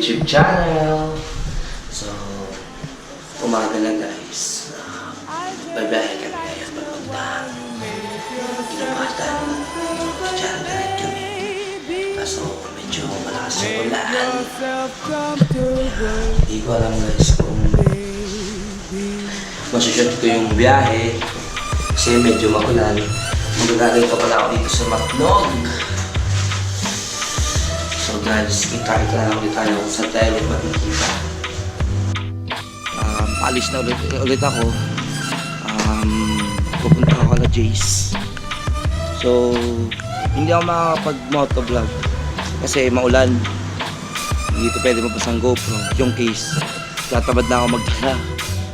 YouTube channel. So, umaga na guys. Bye-bye kami ngayon papunta. Kinapatan. Diyan na rin kami. Kaso medyo malakas yung ulan. Hindi ko alam guys kung masushoot ko yung biyahe. Kasi medyo makulan. Magagaling pa pala ako dito sa Matnog. So guys, kita-kita na lang ulit tayo sa toilet makikita. Alis na ulit ako. Pupunta ako kala Jace. So, hindi ako makakapag-motovlog kasi maulan. Hindi ito pwede mapasang GoPro. Yung case, tatamad na ako magdala.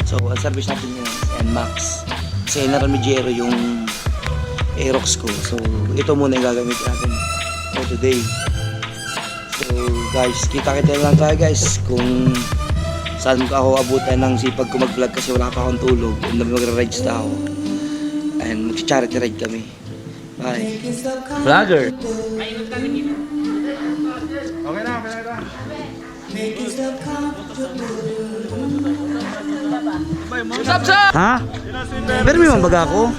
So, ang service natin yun, NMAX. Kasi na Ramigero yung Aerox ko. So, ito muna yung gagamit natin for today. So guys, kita-kita lang tayo guys kung saan ako abutan ng sipag ko mag-vlog kasi wala pa akong tulog and magra-rides na ako and mag-charity ride kami. Bye! Vlogger! Okay na. Ha? Pero may mambaga ako?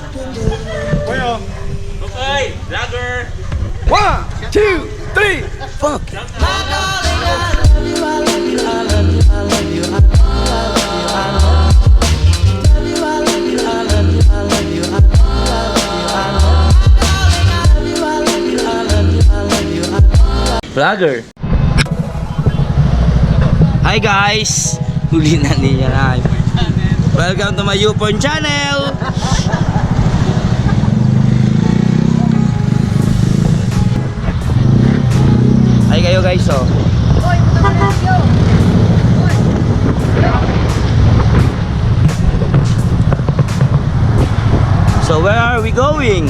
Okay, vlogger! 1, 2, 3, fuck! Vlogger! Hi guys! Huli na niya. Welcome to my YouPorn channel! Hi kayo guys, oh. So where are we going?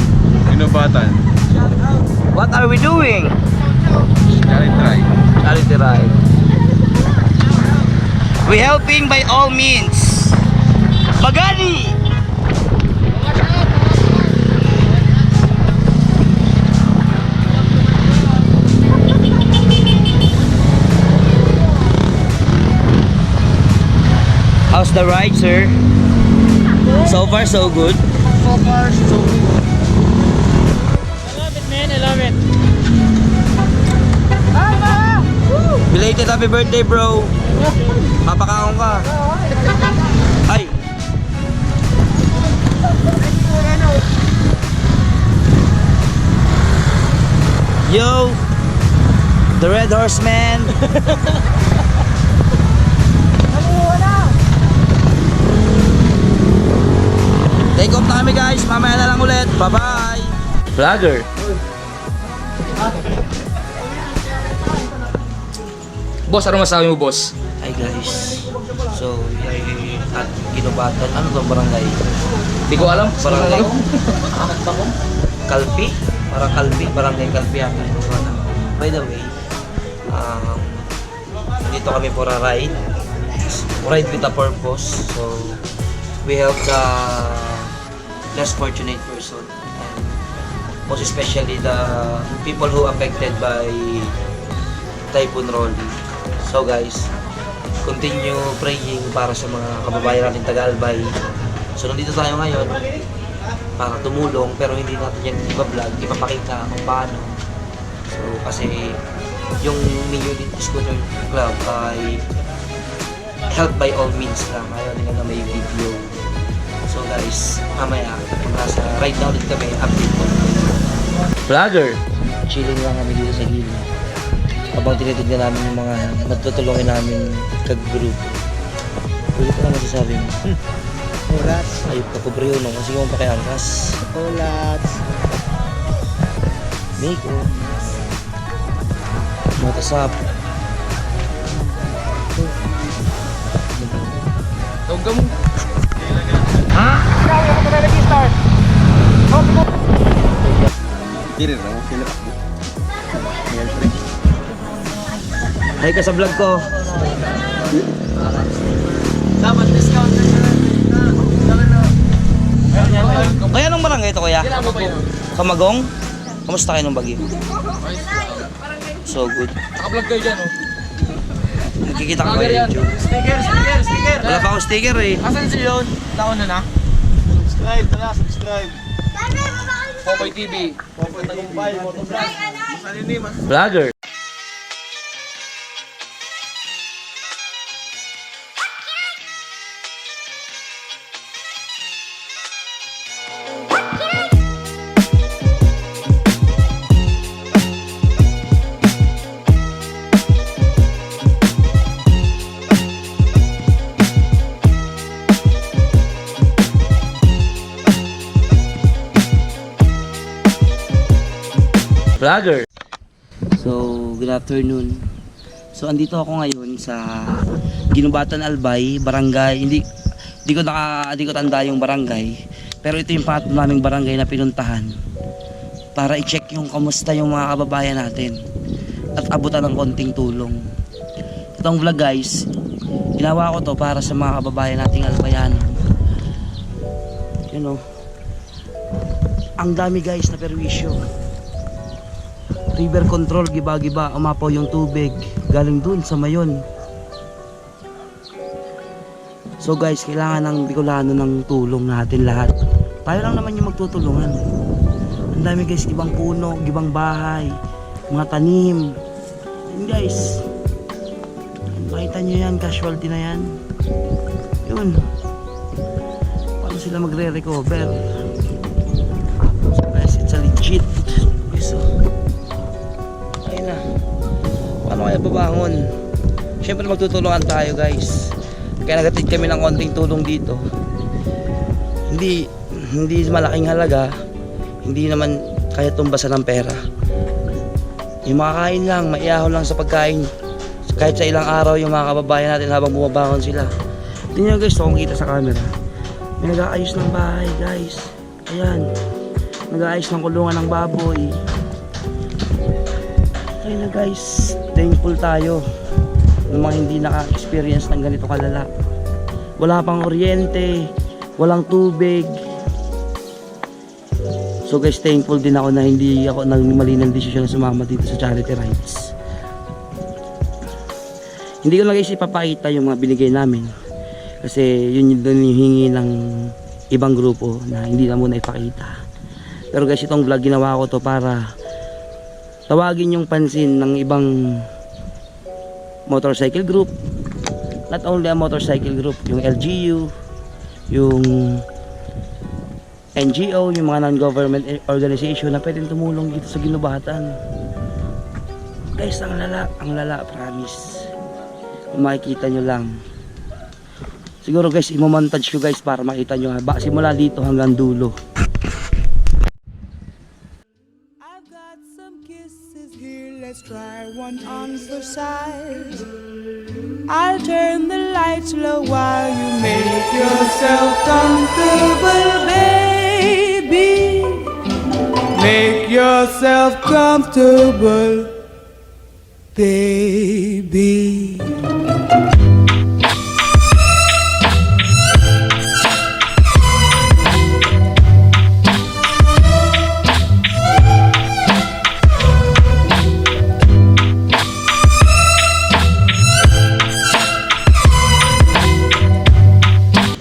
Inubatan. What are we doing? Charity ride. We helping by all means. Magani! How's the ride, sir? So far, so good. So far, so good. I love it, man. I love it. Belated happy birthday, bro. Mapakaon ka. Ay. Yo, the Red Horseman. Take off na kami guys, mamaya na lang ulit. Bye bye. Vlogger. Boss, ano masabi mo, boss? Hi guys. So, ay at Ginubatan. Ano ba barangay? Hindi ko alam. Barangay Kalpi? Parang Kalpi, barangay Kalpi yata. By the way, dito kami for a ride. Ride with a purpose. So, we help the less fortunate person. And most especially the people who affected by Typhoon Rolly. So guys, continue praying para sa mga kababayan natin taga-Albay. So nandito tayo ngayon para tumulong pero hindi natin yan ipa-vlog, ipapakita kung paano. So kasi yung Mio Scooter Club ay help by all means lang. Ayaw nila na may video. So guys, mamaya kung nasa ride na ulit kami, update ko. Vlogger! Chilling lang kami dito sa gilid. Habang tinitignan namin yung mga natutulungin namin kag-grupo. Pwede ko na masasabi mo. Ulats. Ayop ka po bro, no? Kasi kung pakiangkas. Ulats. Miko. Matasap. Tawag mo. Ha? Hindi rin ako sila. Hi ka sa vlog ko. Dapat discount na siya. Kaya anong barangay ito kuya? Kamagong? Kamusta kayo ng bagyo? So good. Naka-vlog kayo dyan, oh. Nakikita ko Vlogger kay yan. YouTube. Sticker! Wala pa akong sticker eh. Asan si Leon? Taon na na? Subscribe, tala, subscribe. Popoy TV. Popoy Tagumpay, Motovlog. Salini, mas. Vlogger. Vlogger. So, good afternoon. So, andito ako ngayon sa Ginubatan Albay, barangay. Hindi ko tanda yung barangay. Pero ito yung pangatlo naming barangay na pinuntahan para i-check yung kamusta yung mga kababayan natin at abutan ng konting tulong. Itong vlog guys, ginawa ko to para sa mga kababayan nating Albayano. You know, ang dami guys na perwisyo. River control, giba-giba, umapaw yung tubig galing dun sa Mayon. So guys, kailangan ng Bicolano ng tulong natin lahat. Tayo lang naman yung magtutulungan. Ang dami guys, ibang puno, ibang bahay, mga tanim. Yun guys, makita nyo yan, casualty na yan. Yun, paano sila magre-recover? So guys, it's a legit. So, ayun na. Paano kaya babangon? Siyempre magtutulungan tayo guys. Kaya nagatid kami ng konting tulong dito. Hindi malaking halaga. Hindi naman kaya tumbasan ng pera. Yung makakain lang, maiahon lang sa pagkain. Kahit sa ilang araw yung mga kababayan natin habang bumabangon sila. Tingnan nyo guys, kung kita sa camera. May nag-aayos ng bahay guys. Ayan. Nag-aayos ng kulungan ng baboy. Kaya na guys, thankful tayo ng mga hindi naka-experience ng ganito kalala. Wala pang kuryente, walang tubig. So guys, thankful din ako na hindi ako nagmali ng desisyon na sumama dito sa charity rides. Hindi ko na guys ipapakita yung mga binigay namin kasi yun yung hingi ng ibang grupo na hindi na muna ipakita. Pero guys, itong vlog ginawa ko to para tawagin yung pansin ng ibang motorcycle group. Not only a motorcycle group, yung LGU, yung NGO, yung mga non-government organization na pwedeng tumulong dito sa Ginubatan. Guys, ang lala, promise. Kung makikita nyo lang. Siguro guys, imomontage ko guys para makita nyo nga. Simula dito hanggang dulo. I've got some kisses here, let's try one on the side. I'll turn the lights low while you make yourself comfortable, baby. Make yourself comfortable, baby.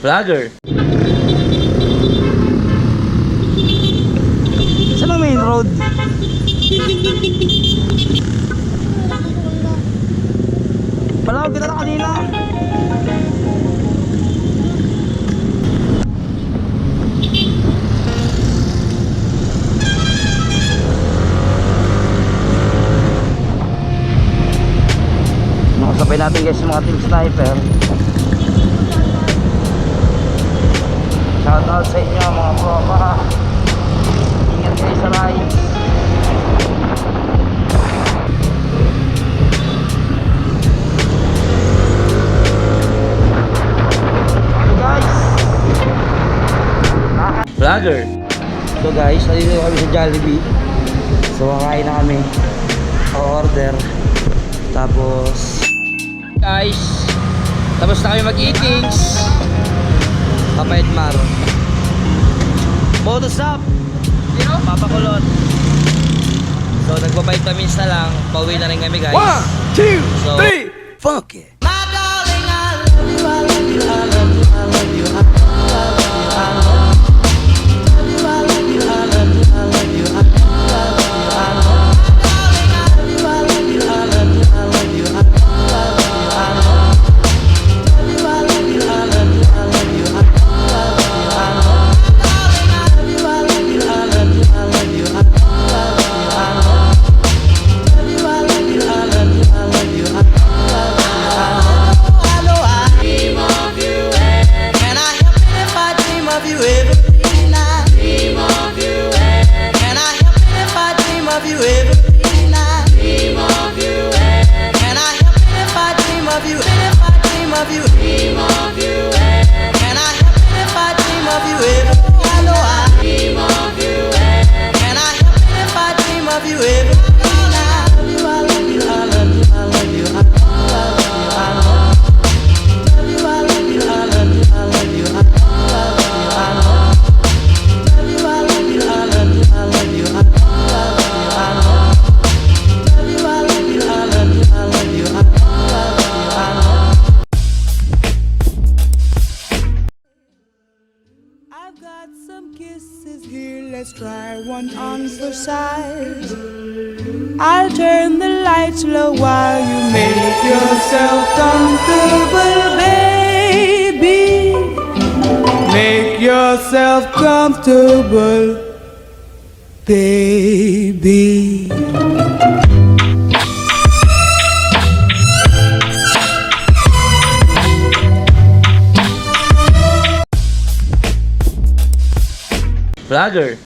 Vlogger. Saan ang main road? Pala, kita na kanina. Nakasabay natin guys yung mga team sniper. Shout out sa inyo mga tropa. Ingat kayo sa rides. So guys, vlogger. So guys, nandito kami sa Jollibee. So kakain na kami. O-order. Tapos Guys, tapos na kami mag-eatings. Kapait Mar. Photostop. Papakulot. So nagpa-vitamins na lang. Pauwi na rin kami guys. 1, 2, 3, funky. I've got some kisses here, let's try one on the side. I'll turn the lights low while you make yourself comfortable, baby. Make yourself comfortable, baby. Vlogger.